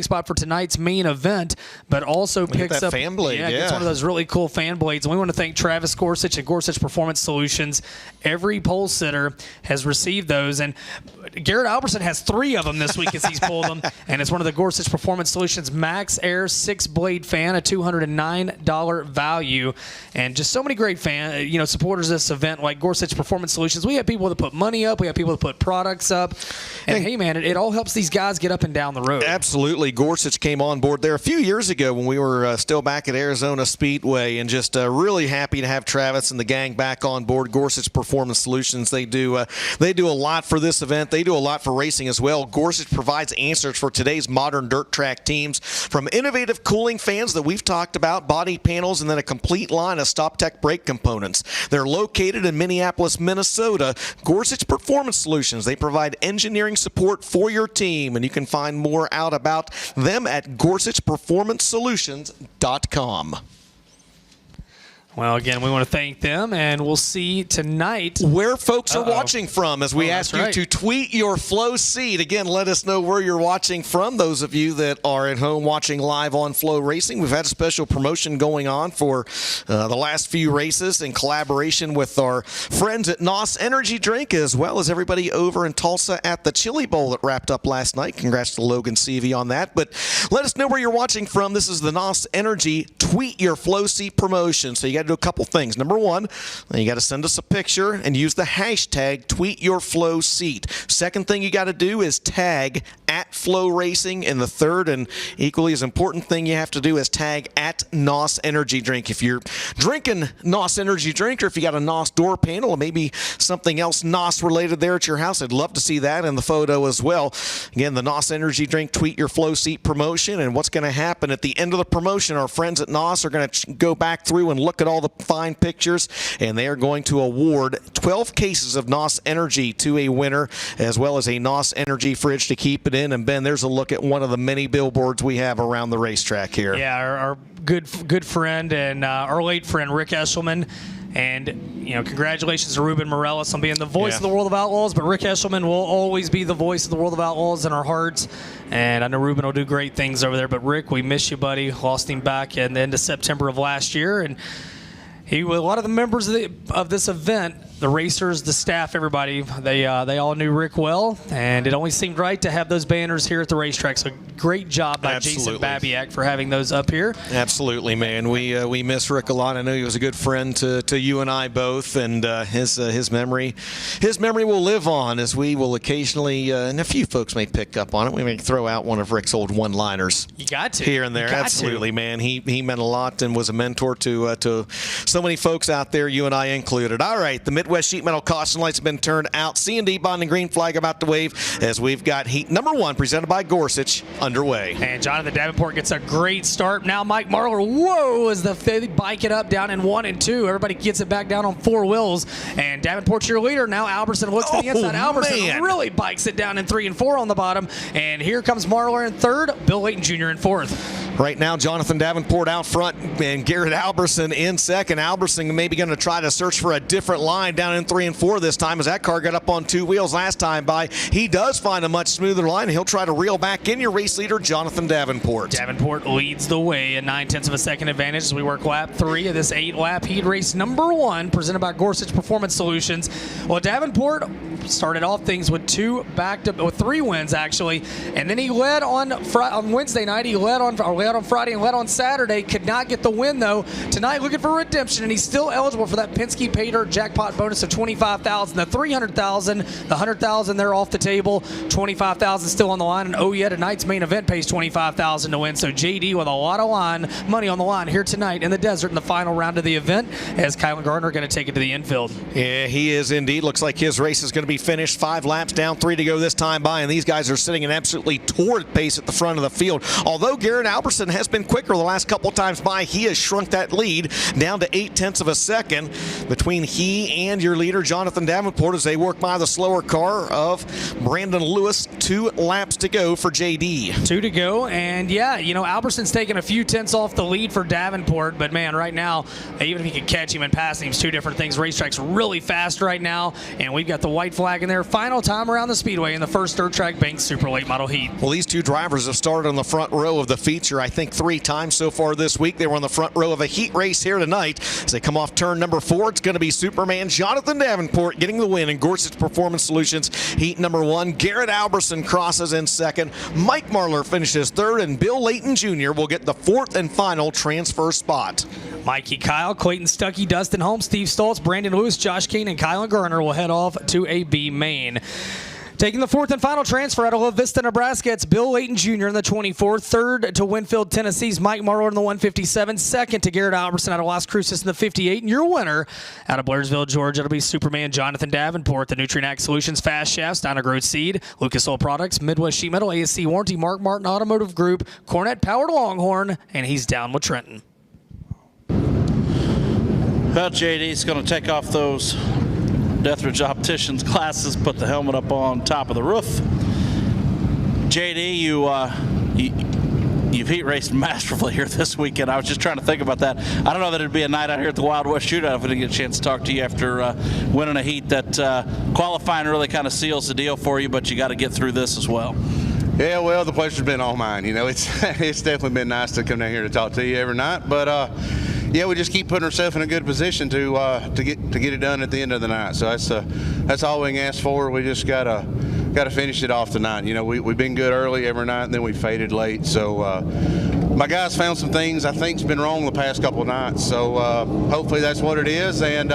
spot for tonight's main event, but also picks up fan blade. Yeah, gets one of those really cool fan blades. And we want to thank Travis Gorsuch and Gorsuch Performance Solutions. Every pole sitter has received those, and Garrett Albertson has 3 of them this week as he's pulled them. And it's one of the Gorsuch Performance Solutions Max Air 6-blade fan, a $209 value, and just so many great supporters of this event like Gorsuch Performance Solutions. We have people that put money up, we have people that put products up, and hey man, it all helps these guys get up and down the road. Absolutely. Gorsuch came on board there a few years ago when we were still back at Arizona Speedway, and just really happy to have Travis and the gang back on board. Gorsuch Performance Solutions, they do a lot for this event. They do a lot for racing as well. Gorsuch provides answers for today's modern dirt track teams, from innovative cooling fans that we've talked about, body panels, and then a complete line of Stop Tech brake components. They're located in Minneapolis, Minnesota. Gorsuch Performance Solutions, they provide engineering support for your team, and you can find more out about them at GorsuchPerformanceSolutions.com. Well, again, we want to thank them, and we'll see tonight where folks are watching from as we ask you to tweet your flow seat. Again, let us know where you're watching from. Those of you that are at home watching live on FloRacing, we've had a special promotion going on for the last few races in collaboration with our friends at NOS Energy Drink, as well as everybody over in Tulsa at the Chili Bowl that wrapped up last night. Congrats to Logan Seavey on that. But let us know where you're watching from. This is the NOS Energy Tweet Your Flow Seat promotion. So you got do a couple things. Number one, you got to send us a picture and use the hashtag #TweetYourFlowSeat. Second thing you got to do is tag at FloRacing, and the third and equally as important thing you have to do is tag at NOS Energy Drink. If you're drinking NOS Energy Drink, or if you got a NOS door panel or maybe something else NOS related there at your house, I'd love to see that in the photo as well. Again, the NOS Energy Drink Tweet Your Flow Seat promotion, and what's going to happen at the end of the promotion, our friends at NOS are going to go back through and look at all the fine pictures, and they are going to award 12 cases of NOS Energy to a winner, as well as a NOS Energy fridge to keep it in. And Ben, there's a look at one of the many billboards we have around the racetrack here. Yeah, our good friend and our late friend Rick Eshelman. And, congratulations to Ruben Morales on being the voice of the World of Outlaws. But Rick Eshelman will always be the voice of the World of Outlaws in our hearts. And I know Ruben will do great things over there. But, Rick, we miss you, buddy. Lost him back at the end of September of last year. And a lot of the members of this event, the racers, the staff, everybody, they all knew Rick well, and it only seemed right to have those banners here at the racetrack. So great job by Jason Babiak for having those up here. Absolutely, man. We miss Rick a lot. I know he was a good friend to you and I both, and his memory will live on, as we will occasionally, and a few folks may pick up on it, we may throw out one of Rick's old one-liners. You got to here and there. Absolutely, man. He meant a lot and was a mentor to so many folks out there, you and I included. All right, the Midwest Sheet Metal caution lights have been turned out. C&D bonding green flag about to wave as we've got heat number 1 presented by Gorsuch underway. And Jonathan Davenport gets a great start. Now Mike Marlar, whoa, as they bike it up down in 1 and 2. Everybody gets it back down on 4 wheels. And Davenport's your leader. Now Albertson looks to the inside. Albertson really bikes it down in 3 and 4 on the bottom. And here comes Marlar in 3rd, Bill Layton Jr. in 4th. Right now, Jonathan Davenport out front and Garrett Albertson in 2nd. Albertson maybe going to try to search for a different line down in 3 and 4 this time, as that car got up on 2 wheels last time by. He does find a much smoother line. He'll try to reel back in your race leader, Jonathan Davenport. Davenport leads the way, a 9/10 of a second advantage as we work lap 3 of this 8-lap heat race number 1 presented by Gorsuch Performance Solutions. Well, Davenport started off things with 3 wins actually, and then he led on Wednesday night. He led on Friday and led on Saturday. Could not get the win though. Tonight looking for redemption, and he's still eligible for that Penske Paydirt jackpot bonus of $25,000, the $300,000, the $100,000 they're off the table, $25,000 still on the line, and oh yeah, tonight's main event pays $25,000 to win. So JD with a lot of money on the line here tonight in the desert in the final round of the event, as Kylan Gardner going to take it to the infield. Yeah, he is indeed. Looks like his race is going to be finished. 5 laps down, 3 to go this time by, and these guys are sitting an absolutely torrid pace at the front of the field. Although Garrett Albertson has been quicker the last couple times by, he has shrunk that lead down to 0.8 of a second between he and your leader Jonathan Davenport as they work by the slower car of Brandon Lewis. 2 laps to go for JD. 2 to go, and yeah, Albertson's taking a few tenths off the lead for Davenport, but man, right now, even if he could catch him and pass him, it's 2 different things. Racetrack's really fast right now, and we've got the white flag flag in their final time around the speedway in the first Dirt Track Bank Super Late Model Heat. Well, these two drivers have started on the front row of the feature, I think 3 times so far this week. They were on the front row of a heat race here tonight. As they come off turn number 4, it's going to be Superman Jonathan Davenport getting the win in Gorsuch Performance Solutions Heat number 1. Garrett Alberson crosses in second. Mike Marlar finishes third, and Bill Layton Jr. will get the 4th and final transfer spot. Mikey Kyle, Clayton Stuckey, Dustin Holmes, Steve Stoltz, Brandon Lewis, Josh Kane, and Kylan Garner will head off to a B main. Taking the 4th and final transfer out of La Vista, Nebraska, it's Bill Layton Jr. in the 24. Third to Winfield, Tennessee's Mike Marlar in the 157. Second to Garrett Alberson out of Las Cruces in the 58. And your winner out of Blairsville, Georgia, it'll be Superman Jonathan Davenport. The Nutrient Solutions Fast Shafts, Dino Growth Seed, Lucas Oil Products, Midwest Sheet Metal, ASC Warranty, Mark Martin Automotive Group, Cornette Powered Longhorn, and he's down with Trenton. Well, JD's going to take off those Deathridge Opticians glasses, put the helmet up on top of the roof. JD, you've heat raced masterfully here this weekend. I was just trying to think about that. I don't know that it'd be a night out here at the Wild West Shootout if I didn't get a chance to talk to you after winning a heat. That qualifying really kind of seals the deal for you, but you got to get through this as well. Yeah, well, the pleasure's been all mine. You know, it's definitely been nice to come down here to talk to you every night. But yeah, we just keep putting ourselves in a good position to get it done at the end of the night. So that's all we can ask for. We just gotta finish it off tonight. You know, we've been good early every night, and then we faded late. So my guys found some things I think's been wrong the past couple of nights. So hopefully that's what it is, and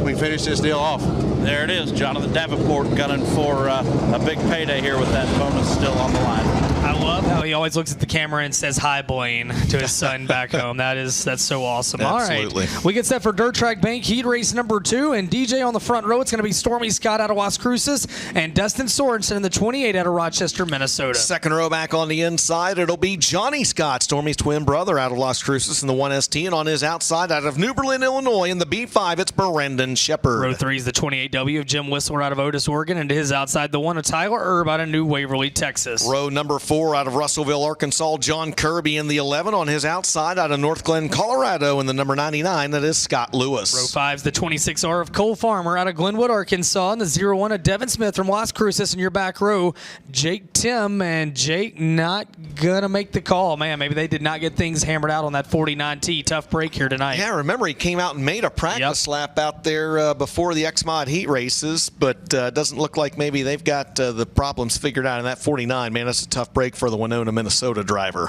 we can finish this deal off. There it is, Jonathan Davenport gunning for a big payday here with that bonus still on the line. I love how he always looks at the camera and says hi, Blaine, to his son back home. That's so awesome. Absolutely. All right, we get set for Dirt Track Bank Heat Race number 2, and DJ on the front row. It's going to be Stormy Scott out of Las Cruces and Dustin Sorensen in the 28 out of Rochester, Minnesota. Second row back on the inside, it'll be Johnny Scott, Stormy's twin brother, out of Las Cruces in the 1ST, and on his outside out of New Berlin, Illinois in the B5, it's Brandon Shepard. Row 3 is the 28W of Jim Whistler out of Otis, Oregon, and to his outside the 1 of Tyler Erb out of New Waverly, Texas. Row number 4 out of Russellville, Arkansas, John Kirby in the 11. On his outside out of North Glen, Colorado in the number 99, that is Scott Lewis. Row 5 is the 26R of Cole Farmer out of Glenwood, Arkansas, and the 01 of Devin Smith from Las Cruces in your back row, Jake Tim, and Jake not going to make the call. Man, maybe they did not get things hammered out on that 49T. Tough break here tonight. Yeah, remember he came out and made a practice lap out there before the X-Mod heat races, but doesn't look like maybe they've got the problems figured out in that 49. Man, that's a tough break for the Winona, Minnesota driver.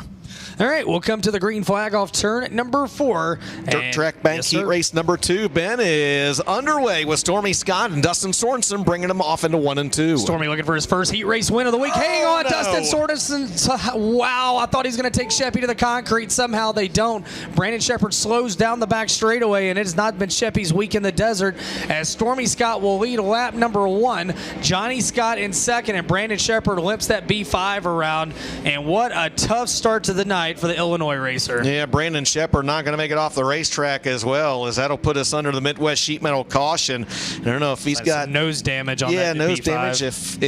All right, we'll come to the green flag off turn at number 4. Dirt Track Bank Heat Race number 2, Ben, is underway with Stormy Scott and Dustin Sorensen bringing them off into 1 and 2. Stormy looking for his first heat race win of the week. Hang on, Dustin Sorensen. Wow, I thought he was going to take Sheppy to the concrete. Somehow they don't. Brandon Shepard slows down the back straightaway, and it has not been Sheppy's week in the desert, as Stormy Scott will lead lap number 1. Johnny Scott in second, and Brandon Shepard limps that B5 around. And what a tough start to the night for the Illinois racer. Yeah, Brandon Shepard not going to make it off the racetrack as well, as that'll put us under the Midwest Sheet Metal caution. I don't know if he's got nose damage on that. Yeah, nose B5. damage if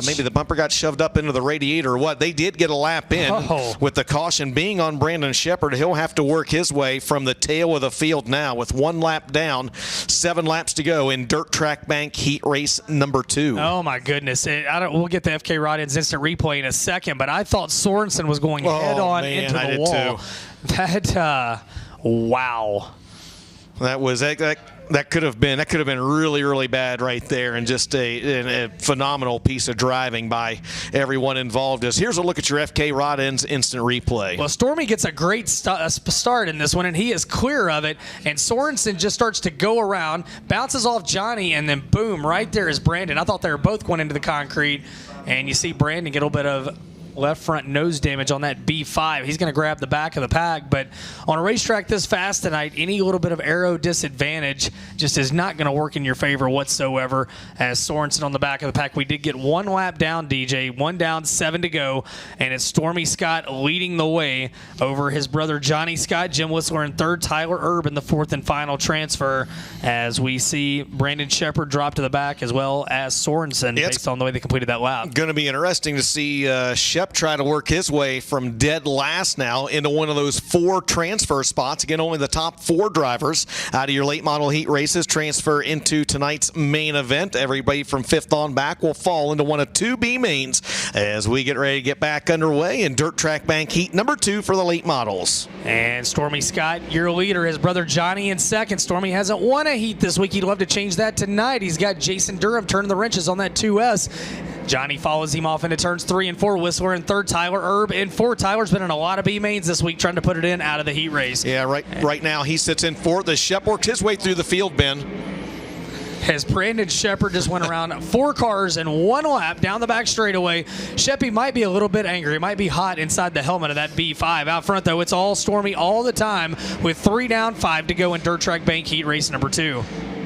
maybe the bumper got shoved up into the radiator or what. They did get a lap in with the caution being on Brandon Shepard. He'll have to work his way from the tail of the field now with 1 lap down, 7 laps to go in Dirt Track Bank Heat Race number 2. Oh my goodness! We'll get the FK Rod-Ins instant replay in a second, but I thought Sorensen was going head on into the wall. That wow. That could have been really, really bad right there, and just a phenomenal piece of driving by everyone involved. Here's a look at your FK Rod-Ins instant replay. Well, Stormy gets a great start in this one, and he is clear of it, and Sorensen just starts to go around, bounces off Johnny, and then boom, right there is Brandon. I thought they were both going into the concrete, and you see Brandon get a little bit of left front nose damage on that B5. He's going to grab the back of the pack, but on a racetrack this fast tonight, any little bit of aero disadvantage just is not going to work in your favor whatsoever. As Sorensen on the back of the pack, we did get 1 lap down, DJ, 1 down, 7 to go, and it's Stormy Scott leading the way over his brother Johnny Scott, Jim Whistler in third, Tyler Erb in the 4th and final transfer, as we see Brandon Shepard drop to the back as well as Sorensen based on the way they completed that lap. Going to be interesting to see Shepard Shep try to work his way from dead last now into one of those 4 transfer spots. Again, only the top 4 drivers out of your late model heat races transfer into tonight's main event. Everybody from 5th on back will fall into one of 2 B mains as we get ready to get back underway in Dirt Track Bank Heat number 2 for the late models. And Stormy Scott, your leader, his brother Johnny in second. Stormy hasn't won a heat this week. He'd love to change that tonight. He's got Jason Durham turning the wrenches on that 2S. Johnny follows him off into turns 3 and 4. Whistler in third, Tyler Erb in 4. Tyler's been in a lot of B mains this week trying to put it in out of the heat race. Yeah, right now he sits in 4th as Shep works his way through the field, Ben. As Brandon Shepard just went around 4 cars in 1 lap down the back straightaway. Sheppy might be a little bit angry. It might be hot inside the helmet of that B5. Out front, though, it's all Stormy all the time with 3 down, 5 to go in Dirt Track Bank Heat race number 2.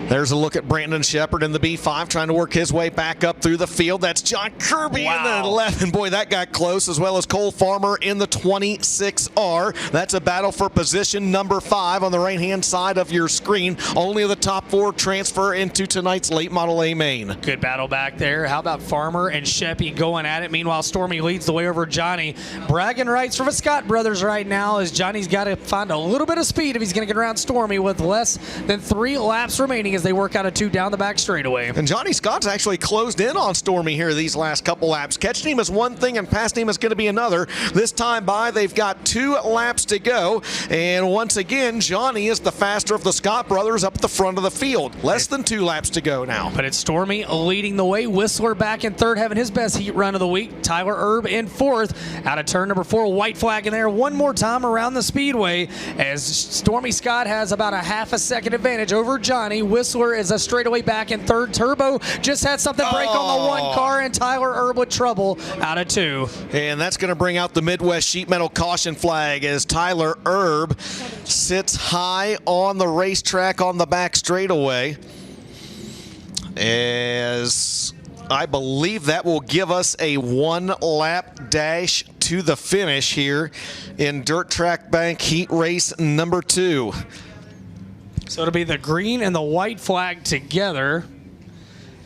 There's a look at Brandon Shepard in the B5 trying to work his way back up through the field. That's John Kirby in the 11. Boy, that got close, as well as Cole Farmer in the 26R. That's a battle for position number 5 on the right-hand side of your screen. Only the top 4 transfer into tonight's late model A main. Good battle back there. How about Farmer and Sheppy going at it? Meanwhile, Stormy leads the way over Johnny. Bragging rights for the Scott brothers right now, as Johnny's got to find a little bit of speed if he's going to get around Stormy with less than 3 laps remaining as they work out a 2 down the back straightaway. And Johnny Scott's actually closed in on Stormy here these last couple laps. Catching him is one thing and passing him is going to be another. This time by, they've got 2 laps to go. And once again, Johnny is the faster of the Scott brothers up at the front of the field. Less than 2 laps to go now. But it's Stormy leading the way. Whistler back in 3rd, having his best heat run of the week. Tyler Erb in 4th. Out of turn number 4, white flag in there one more time around the speedway, as Stormy Scott has about a half a second advantage over Johnny. Whistler is a straightaway back in 3rd. Turbo just had something break on the 1 car, and Tyler Erb with trouble out of 2. And that's going to bring out the Midwest Sheet Metal caution flag as Tyler Erb sits high on the racetrack on the back straightaway. As I believe that will give us a 1-lap dash to the finish here in Dirt Track Bank Heat Race number 2. So it'll be the green and the white flag together,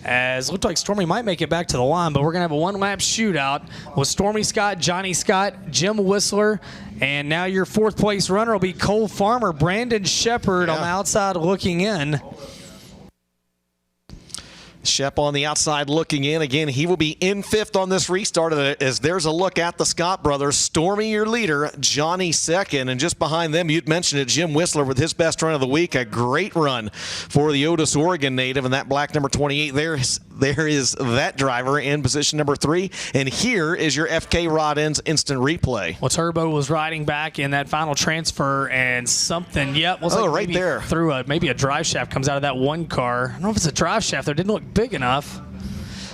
as it looked like Stormy might make it back to the line, but we're going to have a 1-lap shootout with Stormy Scott, Johnny Scott, Jim Whistler, and now your 4th place runner will be Cole Farmer. Brandon Shepard on the outside looking in. Shep on the outside looking in. Again, he will be in 5th on this restart as there's a look at the Scott brothers. Stormy, your leader, Johnny 2nd, and just behind them, you'd mentioned it, Jim Whistler with his best run of the week. A great run for the Otis, Oregon native, and that black number 28. There is that driver in position number 3, and here is your FK Rod Ends instant replay. Well, Turbo was riding back in that final transfer, and something, right there. Through maybe a drive shaft comes out of that 1 car. I don't know if it's a drive shaft there. It didn't look big enough.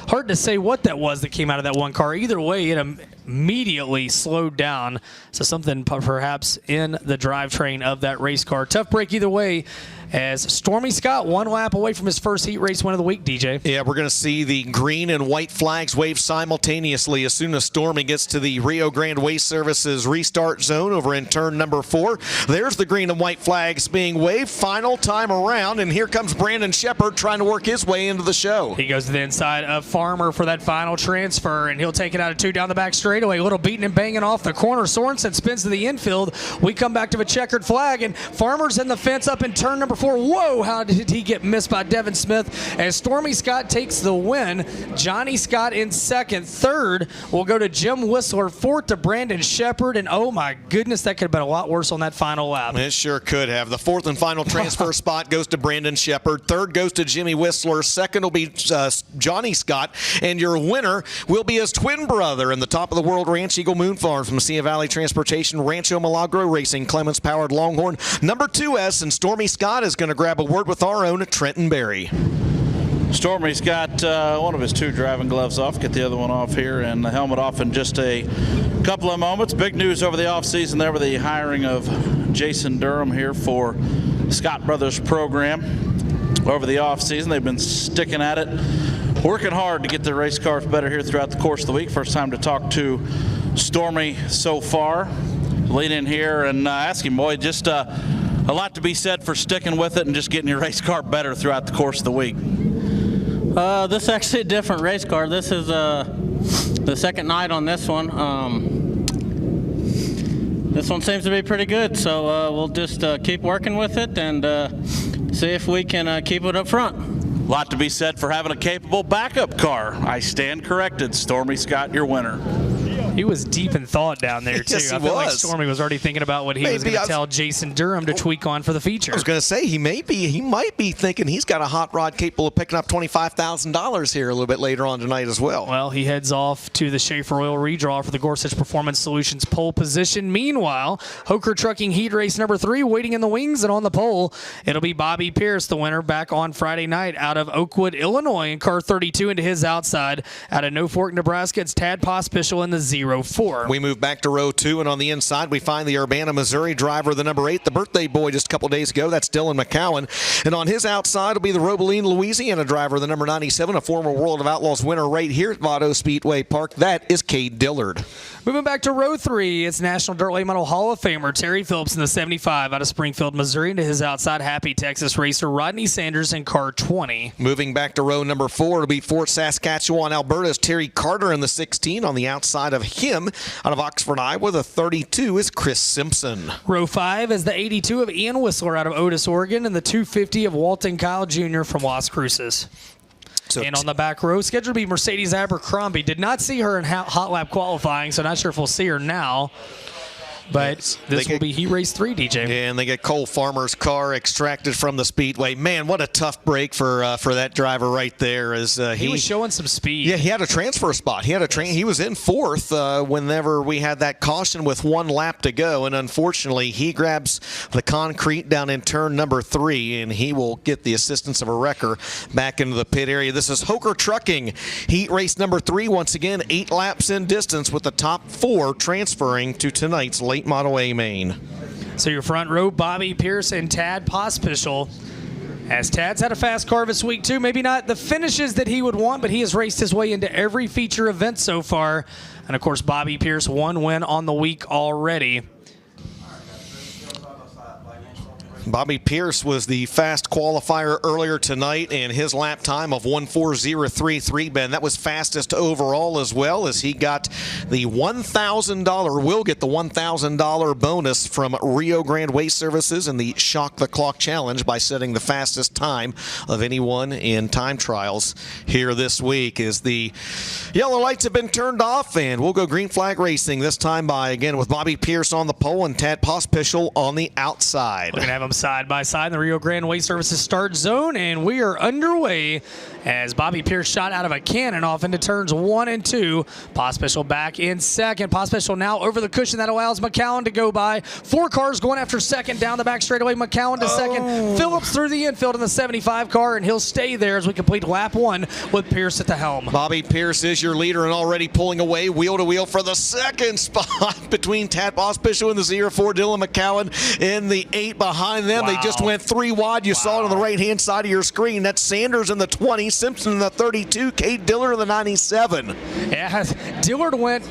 Hard to say what that was that came out of that 1 car. Either way, it immediately slowed down. So something perhaps in the drivetrain of that race car. Tough break either way, as Stormy Scott 1 lap away from his first heat race win of the week, DJ. Yeah, we're going to see the green and white flags wave simultaneously as soon as Stormy gets to the Rio Grande Waste Services restart zone over in turn number 4. There's the green and white flags being waved. Final time around, and here comes Brandon Shepard trying to work his way into the show. He goes to the inside of Farmer for that final transfer, and he'll take it out of 2 down the back straightaway. A little beating and banging off the corner. Sorensen spins to the infield. We come back to a checkered flag, and Farmer's in the fence up in turn number 4. Whoa, how did he get missed by Devin Smith, as Stormy Scott takes the win. Johnny Scott in 2nd. 3rd will go to Jim Whistler. 4th to Brandon Shepard, and oh my goodness, that could have been a lot worse on that final lap. It sure could have. The 4th and final transfer spot goes to Brandon Shepard. 3rd goes to Jimmy Whistler. 2nd will be Johnny Scott, and your winner will be his twin brother in the top of the world, Ranch Eagle Moon Farm from Sea Valley Transportation, Rancho Milagro Racing, Clements Powered Longhorn, number 2S, and Stormy Scott is going to grab a word with our own Trenton Berry. Stormy's got one of his 2 driving gloves off, get the other one off here, and the helmet off in just a couple of moments. Big news over the offseason there with the hiring of Jason Durham here for Scott Brothers program. Over the offseason, they've been sticking at it, working hard to get their race cars better here throughout the course of the week. First time to talk to Stormy so far. Lean in here and ask him, boy, just a lot to be said for sticking with it and just getting your race car better throughout the course of the week. This is actually a different race car. This is the second night on this one. This one seems to be pretty good, so we'll just keep working with it and see if we can keep it up front. A lot to be said for having a capable backup car. I stand corrected. Stormy Scott, your winner. He was deep in thought down there, too. Yes, he I feel like was. Stormy was already thinking about what he was going to tell Jason Durham to tweak on for the feature. I was going to say, he might be thinking he's got a hot rod capable of picking up $25,000 here a little bit later on tonight as well. Well, he heads off to the Schaefer Oil redraw for the Gorsuch Performance Solutions pole position. Meanwhile, Hoker Trucking Heat Race number 3 waiting in the wings, and on the pole, it'll be Bobby Pierce, the winner, back on Friday night out of Oakwood, Illinois, in car 32 into his outside. Out of No Fork, Nebraska, it's Tad Pospischel in the 04. We move back to row 2, and on the inside, we find the Urbana, Missouri driver, the number 8, the birthday boy just a couple days ago. That's Dylan McCowan. And on his outside will be the Robeline, Louisiana driver, the number 97, a former World of Outlaws winner right here at Vado Speedway Park. That is Cade Dillard. Moving back to row 3, it's National Dirt Late Model Hall of Famer Terry Phillips in the 75 out of Springfield, Missouri. And to his outside, happy Texas racer Rodney Sanders in car 20. Moving back to row number 4, it'll be Fort Saskatchewan, Alberta's Terry Carter in the 16. On the outside of him, out of Oxford, Iowa, the 32 is Chris Simpson. Row 5 is the 82 of Ian Whistler out of Otis, Oregon, and the 250 of Walton Kyle Jr. from Las Cruces. And on the back row, scheduled to be Mercedes Abercrombie. Did not see her in hot lap qualifying, so not sure if we'll see her now. But this will be Heat Race 3, DJ. And they get Cole Farmer's car extracted from the speedway. Man, what a tough break for that driver right there. As he was showing some speed. Yeah, he had a transfer spot. He was in fourth whenever we had that caution with 1 lap to go. And unfortunately, he grabs the concrete down in turn number 3, and he will get the assistance of a wrecker back into the pit area. This is Hoker Trucking Heat Race number 3. Once again, 8 laps in distance with the top 4 transferring to tonight's late model A main. So your front row, Bobby Pierce and Tad Pospischel. As Tad's had a fast car this week too. Maybe not the finishes that he would want, but he has raced his way into every feature event so far. And of course, Bobby Pierce, 1 win on the week already. Bobby Pierce was the fast qualifier earlier tonight, and his lap time of 1:40.33, Ben, that was fastest overall, as well as he got the $1,000, will get the $1,000 bonus from Rio Grande Waste Services in the Shock the Clock Challenge by setting the fastest time of anyone in time trials here this week. As the yellow lights have been turned off, and we'll go green flag racing this time with Bobby Pierce on the pole and Tad Pospischel on the outside. We're going to have them side by side in the Rio Grande Waste Services start zone, and we are underway as Bobby Pierce shot out of a cannon off into turns 1 and 2. Pospischel back in second. Pospischel now over the cushion. That allows McCowan to go by. 4 cars going after second down the back straightaway. McCowan to second. Phillips through the infield in the 75 car, and he'll stay there as we complete lap 1 with Pierce at the helm. Bobby Pierce is your leader and already pulling away wheel to wheel for the second spot between Tad Pospischel and the 04 Dylan McCowan in the 8 behind them. They just went 3 wide. You saw it on the right-hand side of your screen. That's Sanders in the 20, Simpson in the 32, Cade Dillard in the 97. Yeah, Dillard went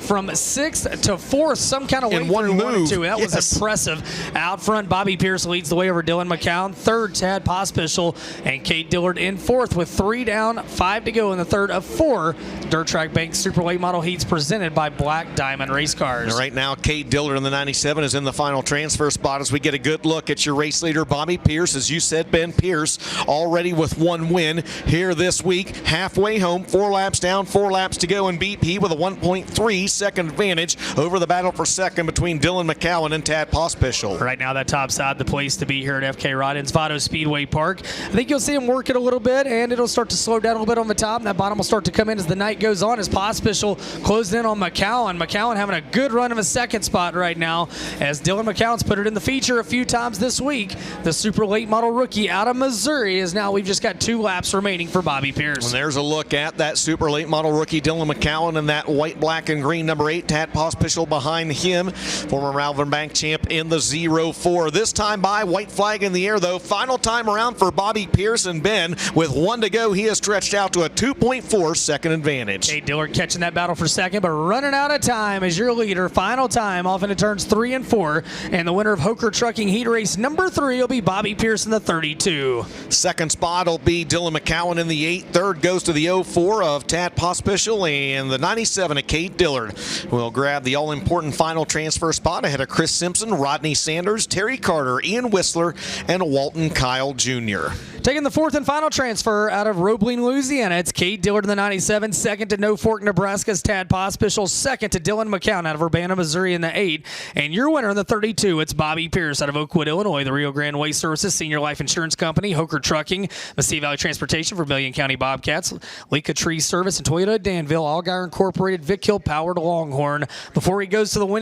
from 6th to 4th some kind of way in one through move. 1 and 2. That was impressive. Out front, Bobby Pierce leads the way over Dylan McCown. 3rd, Tad Pospischel, and Cade Dillard in 4th with 3 down, 5 to go in the 3rd of 4 Dirt Track Bank Super Late Model Heats presented by Black Diamond Race Cars. And right now, Cade Dillard in the 97 is in the final transfer spot as we get a good look at your race leader, Bobby Pierce. As you said, Ben Pierce already with 1 win here this week. Halfway home, 4 laps down, 4 laps to go in BP with a 1.3 second advantage over the battle for second between Dylan McCowan and Tad Pospischel. Right now, that top side, the place to be here at FK Rodden's Vado Speedway Park. I think you'll see him work it a little bit, and it'll start to slow down a little bit on the top, and that bottom will start to come in as the night goes on, as Pospischel closed in on McCowan. McCowan having a good run of a second spot right now, as Dylan McCowan's put it in the feature a few times this week. The super late model rookie out of Missouri is now, we've just got 2 laps remaining for Bobby Pierce. And there's a look at that super late model rookie Dylan McCowan in that white, black, and green green number 8, Tad Pospischel behind him. Former Malvern Bank champ in the 0-4. This time by, white flag in the air though. Final time around for Bobby Pierce and Ben. With 1 to go, he has stretched out to a 2.4 second advantage. Kate Dillard catching that battle for second, but running out of time as your leader. Final time off into turns 3 and 4. And the winner of Hoker Trucking Heat Race number 3 will be Bobby Pierce in the 32. Second spot will be Dylan McCowan in the 8. Third goes to the 04 of Tad Pospischel, and the 97 of Kate Dillard will grab the all-important final transfer spot ahead of Chris Simpson, Rodney Sanders, Terry Carter, Ian Whistler, and Walton Kyle Jr. Taking the 4th and final transfer out of Roebling, Louisiana, it's Kate Dillard in the 97. Second to No Fork, Nebraska's Tad Pospischel. Second to Dylan McCown out of Urbana, Missouri in the 8. And your winner in the 32, it's Bobby Pierce out of Oakwood, Illinois. The Rio Grande Waste Services, Senior Life Insurance Company, Hoker Trucking, Mesilla Valley Transportation for Vermilion County Bobcats, Leka Tree Service, and Toyota Danville, Allgaier Incorporated, Vic Hill Powered Longhorn. Before he goes to the winning